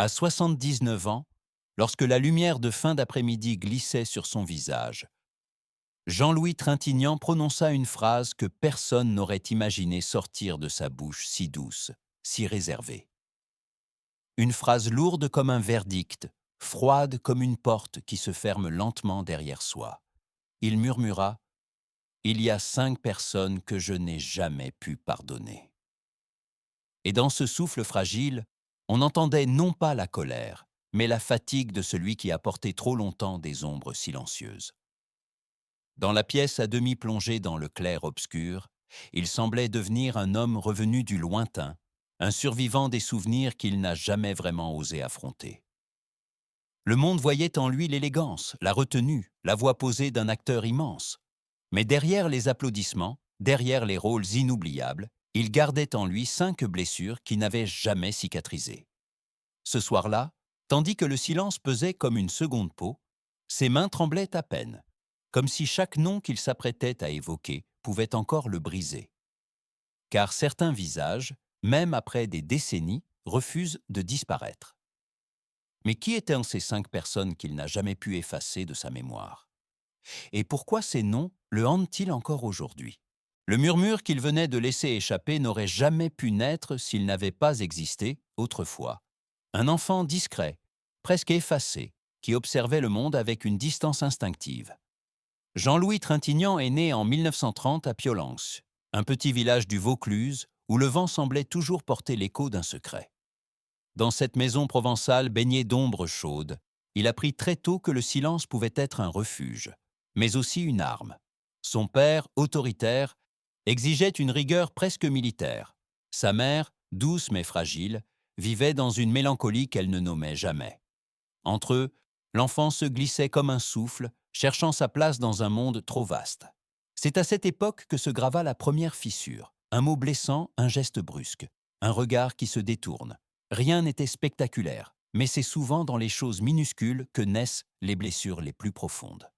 À 79 ans, lorsque la lumière de fin d'après-midi glissait sur son visage, Jean-Louis Trintignant prononça une phrase que personne n'aurait imaginé sortir de sa bouche si douce, si réservée. Une phrase lourde comme un verdict, froide comme une porte qui se ferme lentement derrière soi. Il murmura : « Il y a 5 personnes que je n'ai jamais pu pardonner. » Et dans ce souffle fragile, on entendait non pas la colère, mais la fatigue de celui qui a porté trop longtemps des ombres silencieuses. Dans la pièce à demi plongée dans le clair-obscur, il semblait devenir un homme revenu du lointain, un survivant des souvenirs qu'il n'a jamais vraiment osé affronter. Le monde voyait en lui l'élégance, la retenue, la voix posée d'un acteur immense. Mais derrière les applaudissements, derrière les rôles inoubliables, il gardait en lui 5 blessures qui n'avaient jamais cicatrisé. Ce soir-là, tandis que le silence pesait comme une seconde peau, ses mains tremblaient à peine, comme si chaque nom qu'il s'apprêtait à évoquer pouvait encore le briser. Car certains visages, même après des décennies, refusent de disparaître. Mais qui étaient ces 5 personnes qu'il n'a jamais pu effacer de sa mémoire ? Et pourquoi ces noms le hantent-ils encore aujourd'hui ? Le murmure qu'il venait de laisser échapper n'aurait jamais pu naître s'il n'avait pas existé, autrefois. Un enfant discret, presque effacé, qui observait le monde avec une distance instinctive. Jean-Louis Trintignant est né en 1930 à Piolenc, un petit village du Vaucluse où le vent semblait toujours porter l'écho d'un secret. Dans cette maison provençale baignée d'ombres chaudes, il apprit très tôt que le silence pouvait être un refuge, mais aussi une arme. Son père, autoritaire, exigeait une rigueur presque militaire. Sa mère, douce mais fragile, vivait dans une mélancolie qu'elle ne nommait jamais. Entre eux, l'enfant se glissait comme un souffle, cherchant sa place dans un monde trop vaste. C'est à cette époque que se grava la première fissure, un mot blessant, un geste brusque, un regard qui se détourne. Rien n'était spectaculaire, mais c'est souvent dans les choses minuscules que naissent les blessures les plus profondes.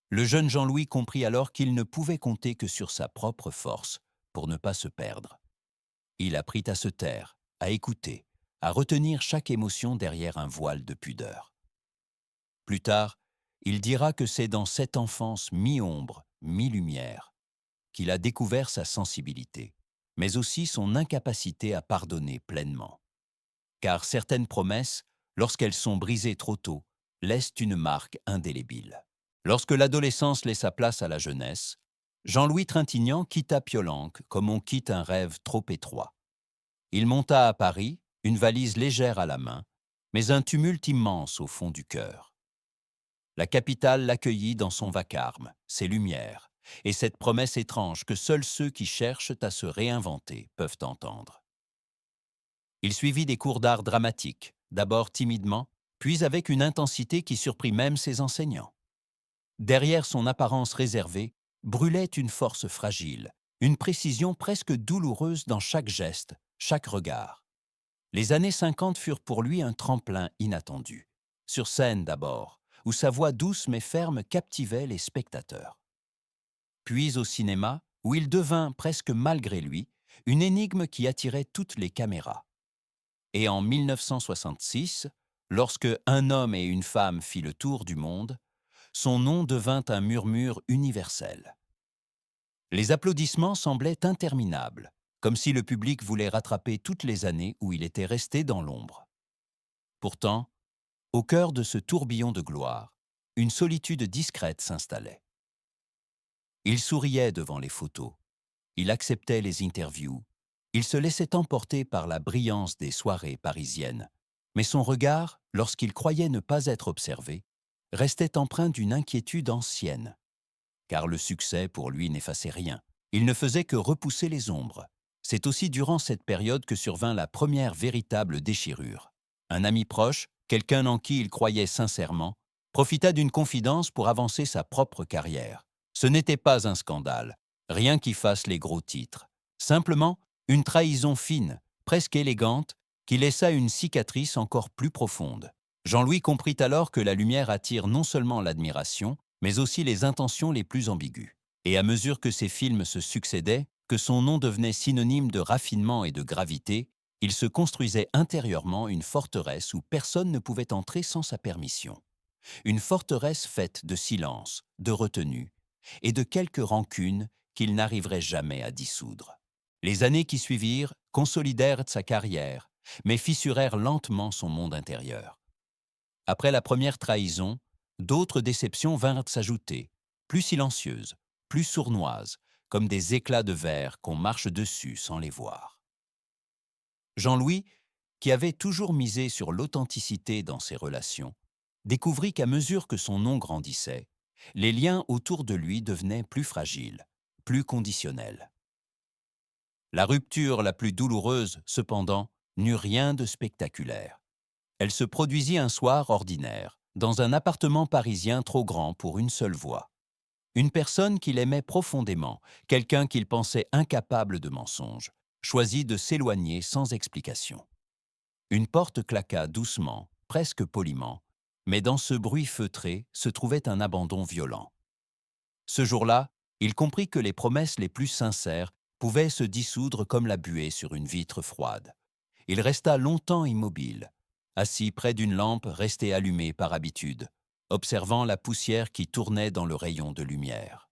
Le jeune Jean-Louis comprit alors qu'il ne pouvait compter que sur sa propre force pour ne pas se perdre. Il apprit à se taire, à écouter, à retenir chaque émotion derrière un voile de pudeur. Plus tard, il dira que c'est dans cette enfance mi-ombre, mi-lumière, qu'il a découvert sa sensibilité, mais aussi son incapacité à pardonner pleinement. Car certaines promesses, lorsqu'elles sont brisées trop tôt, laissent une marque indélébile. Lorsque l'adolescence laissa place à la jeunesse, Jean-Louis Trintignant quitta Piolenc comme on quitte un rêve trop étroit. Il monta à Paris, une valise légère à la main, mais un tumulte immense au fond du cœur. La capitale l'accueillit dans son vacarme, ses lumières, et cette promesse étrange que seuls ceux qui cherchent à se réinventer peuvent entendre. Il suivit des cours d'art dramatique, d'abord timidement, puis avec une intensité qui surprit même ses enseignants. Derrière son apparence réservée, brûlait une force fragile, une précision presque douloureuse dans chaque geste, chaque regard. Les années 50 furent pour lui un tremplin inattendu. Sur scène d'abord, où sa voix douce mais ferme captivait les spectateurs. Puis au cinéma, où il devint, presque malgré lui, une énigme qui attirait toutes les caméras. Et en 1966, lorsque Un homme et une femme fit le tour du monde, son nom devint un murmure universel. Les applaudissements semblaient interminables, comme si le public voulait rattraper toutes les années où il était resté dans l'ombre. Pourtant, au cœur de ce tourbillon de gloire, une solitude discrète s'installait. Il souriait devant les photos, il acceptait les interviews, il se laissait emporter par la brillance des soirées parisiennes, mais son regard, lorsqu'il croyait ne pas être observé, restait empreint d'une inquiétude ancienne. Car le succès, pour lui, n'effaçait rien. Il ne faisait que repousser les ombres. C'est aussi durant cette période que survint la première véritable déchirure. Un ami proche, quelqu'un en qui il croyait sincèrement, profita d'une confidence pour avancer sa propre carrière. Ce n'était pas un scandale, rien qui fasse les gros titres. Simplement, une trahison fine, presque élégante, qui laissa une cicatrice encore plus profonde. Jean-Louis comprit alors que la lumière attire non seulement l'admiration, mais aussi les intentions les plus ambiguës. Et à mesure que ses films se succédaient, que son nom devenait synonyme de raffinement et de gravité, Il se construisait intérieurement une forteresse où personne ne pouvait entrer sans sa permission. Une forteresse faite de silence, de retenue et de quelques rancunes qu'il n'arriverait jamais à dissoudre. Les années qui suivirent consolidèrent sa carrière, mais fissurèrent lentement son monde intérieur. Après la première trahison, d'autres déceptions vinrent s'ajouter, plus silencieuses, plus sournoises, comme des éclats de verre qu'on marche dessus sans les voir. Jean-Louis, qui avait toujours misé sur l'authenticité dans ses relations, découvrit qu'à mesure que son nom grandissait, les liens autour de lui devenaient plus fragiles, plus conditionnels. La rupture la plus douloureuse, cependant, n'eut rien de spectaculaire. Elle se produisit un soir ordinaire, dans un appartement parisien trop grand pour une seule voix. Une personne qu'il aimait profondément, quelqu'un qu'il pensait incapable de mensonge, choisit de s'éloigner sans explication. Une porte claqua doucement, presque poliment, mais dans ce bruit feutré se trouvait un abandon violent. Ce jour-là, il comprit que les promesses les plus sincères pouvaient se dissoudre comme la buée sur une vitre froide. Il resta longtemps immobile, assis près d'une lampe restée allumée par habitude, observant la poussière qui tournait dans le rayon de lumière.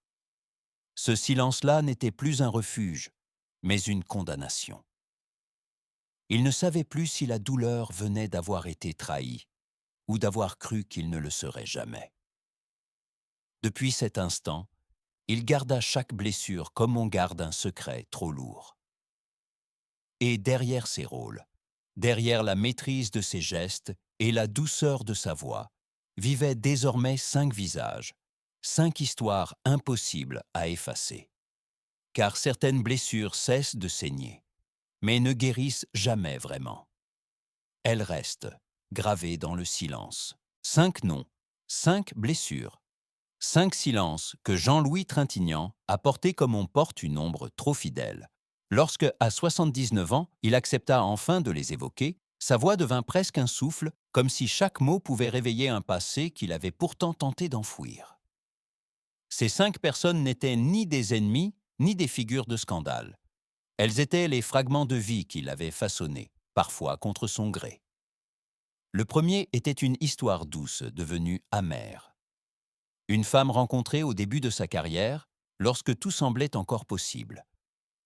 Ce silence-là n'était plus un refuge, mais une condamnation. Il ne savait plus si la douleur venait d'avoir été trahi ou d'avoir cru qu'il ne le serait jamais. Depuis cet instant, il garda chaque blessure comme on garde un secret trop lourd. Et derrière ses rôles, derrière la maîtrise de ses gestes et la douceur de sa voix, vivaient désormais 5 visages, 5 histoires impossibles à effacer. Car certaines blessures cessent de saigner, mais ne guérissent jamais vraiment. Elles restent, gravées dans le silence. 5 noms, 5 blessures, 5 silences que Jean-Louis Trintignant a portés comme on porte une ombre trop fidèle. Lorsque, à 79 ans, il accepta enfin de les évoquer, sa voix devint presque un souffle, comme si chaque mot pouvait réveiller un passé qu'il avait pourtant tenté d'enfouir. Ces 5 personnes n'étaient ni des ennemis, ni des figures de scandale. Elles étaient les fragments de vie qu'il avait façonnés, parfois contre son gré. Le premier était une histoire douce, devenue amère. Une femme rencontrée au début de sa carrière, lorsque tout semblait encore possible.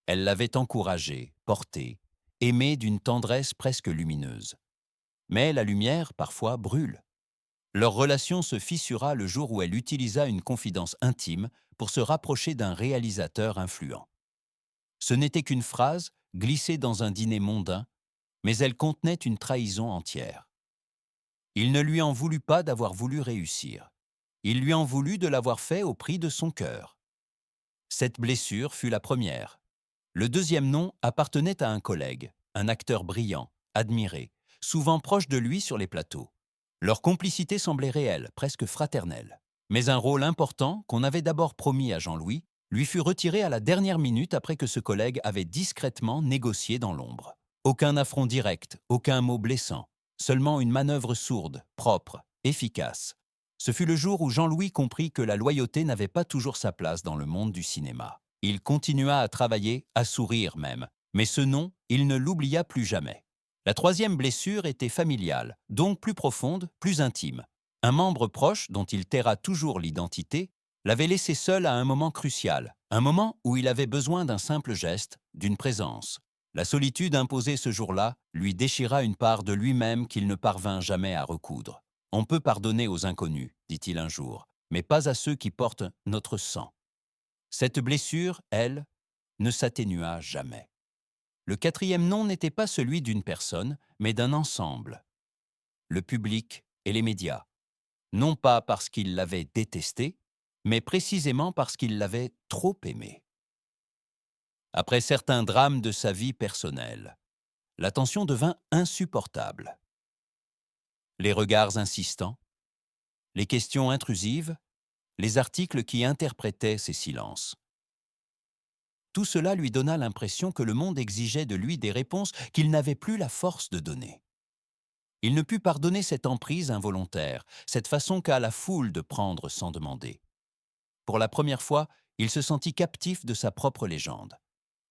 Elle l'avait encouragé, porté, aimé d'une tendresse presque lumineuse. Mais la lumière, parfois, brûle. Leur relation se fissura le jour où elle utilisa une confidence intime pour se rapprocher d'un réalisateur influent. Ce n'était qu'une phrase glissée dans un dîner mondain, mais elle contenait une trahison entière. Il ne lui en voulut pas d'avoir voulu réussir. Il lui en voulut de l'avoir fait au prix de son cœur. Cette blessure fut la première. Le deuxième nom appartenait à un collègue, un acteur brillant, admiré, souvent proche de lui sur les plateaux. Leur complicité semblait réelle, presque fraternelle. Mais un rôle important, qu'on avait d'abord promis à Jean-Louis, lui fut retiré à la dernière minute après que ce collègue avait discrètement négocié dans l'ombre. Aucun affront direct, aucun mot blessant, seulement une manœuvre sourde, propre, efficace. Ce fut le jour où Jean-Louis comprit que la loyauté n'avait pas toujours sa place dans le monde du cinéma. Il continua à travailler, à sourire même, mais ce nom, il ne l'oublia plus jamais. La troisième blessure était familiale, donc plus profonde, plus intime. Un membre proche, dont il taira toujours l'identité, l'avait laissé seul à un moment crucial, un moment où il avait besoin d'un simple geste, d'une présence. La solitude imposée ce jour-là lui déchira une part de lui-même qu'il ne parvint jamais à recoudre. « On peut pardonner aux inconnus, dit-il un jour, mais pas à ceux qui portent notre sang. » Cette blessure, elle, ne s'atténua jamais. Le quatrième nom n'était pas celui d'une personne, mais d'un ensemble. Le public et les médias. Non pas parce qu'ils l'avaient détesté, mais précisément parce qu'ils l'avaient trop aimé. Après certains drames de sa vie personnelle, la tension devint insupportable. Les regards insistants, les questions intrusives, les articles qui interprétaient ces silences. Tout cela lui donna l'impression que le monde exigeait de lui des réponses qu'il n'avait plus la force de donner. Il ne put pardonner cette emprise involontaire, cette façon qu'a la foule de prendre sans demander. Pour la première fois, il se sentit captif de sa propre légende.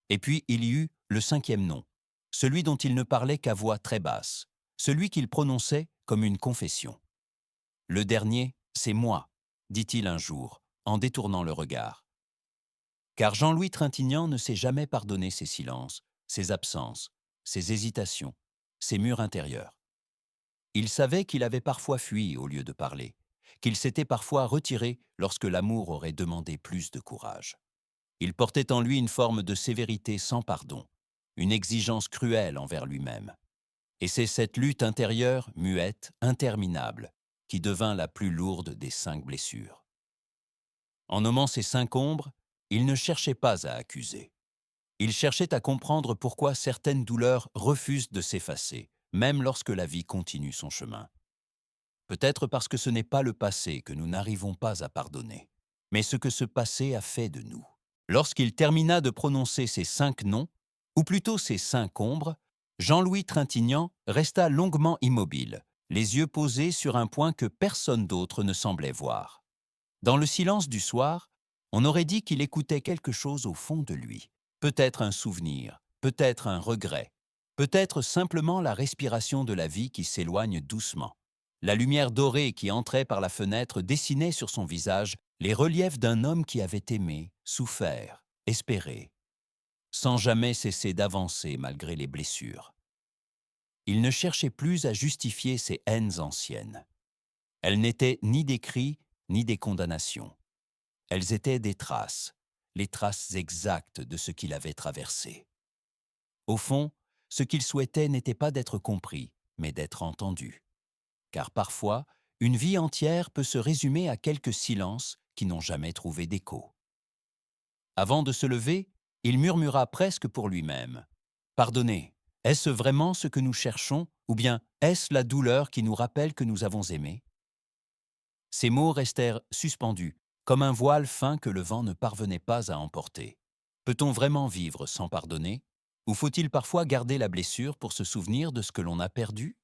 Et puis il y eut le cinquième nom, celui dont il ne parlait qu'à voix très basse, celui qu'il prononçait comme une confession. « Le dernier, c'est moi », dit-il un jour, en détournant le regard. Car Jean-Louis Trintignant ne s'est jamais pardonné ses silences, ses absences, ses hésitations, ses murs intérieurs. Il savait qu'il avait parfois fui au lieu de parler, qu'il s'était parfois retiré lorsque l'amour aurait demandé plus de courage. Il portait en lui une forme de sévérité sans pardon, une exigence cruelle envers lui-même. Et c'est cette lutte intérieure, muette, interminable, qui devint la plus lourde des 5 blessures. En nommant ces 5 ombres, il ne cherchait pas à accuser. Il cherchait à comprendre pourquoi certaines douleurs refusent de s'effacer, même lorsque la vie continue son chemin. Peut-être parce que ce n'est pas le passé que nous n'arrivons pas à pardonner, mais ce que ce passé a fait de nous. Lorsqu'il termina de prononcer ces 5 noms, ou plutôt ces 5 ombres, Jean-Louis Trintignant resta longuement immobile, les yeux posés sur un point que personne d'autre ne semblait voir. Dans le silence du soir, on aurait dit qu'il écoutait quelque chose au fond de lui. Peut-être un souvenir, peut-être un regret, peut-être simplement la respiration de la vie qui s'éloigne doucement. La lumière dorée qui entrait par la fenêtre dessinait sur son visage les reliefs d'un homme qui avait aimé, souffert, espéré, sans jamais cesser d'avancer malgré les blessures. Il ne cherchait plus à justifier ses haines anciennes. Elles n'étaient ni des cris, ni des condamnations. Elles étaient des traces, les traces exactes de ce qu'il avait traversé. Au fond, ce qu'il souhaitait n'était pas d'être compris, mais d'être entendu. Car parfois, une vie entière peut se résumer à quelques silences qui n'ont jamais trouvé d'écho. Avant de se lever, il murmura presque pour lui-même. « Pardonnez, est-ce vraiment ce que nous cherchons, ou bien est-ce la douleur qui nous rappelle que nous avons aimé ?» Ces mots restèrent suspendus, comme un voile fin que le vent ne parvenait pas à emporter. Peut-on vraiment vivre sans pardonner? Ou faut-il parfois garder la blessure pour se souvenir de ce que l'on a perdu?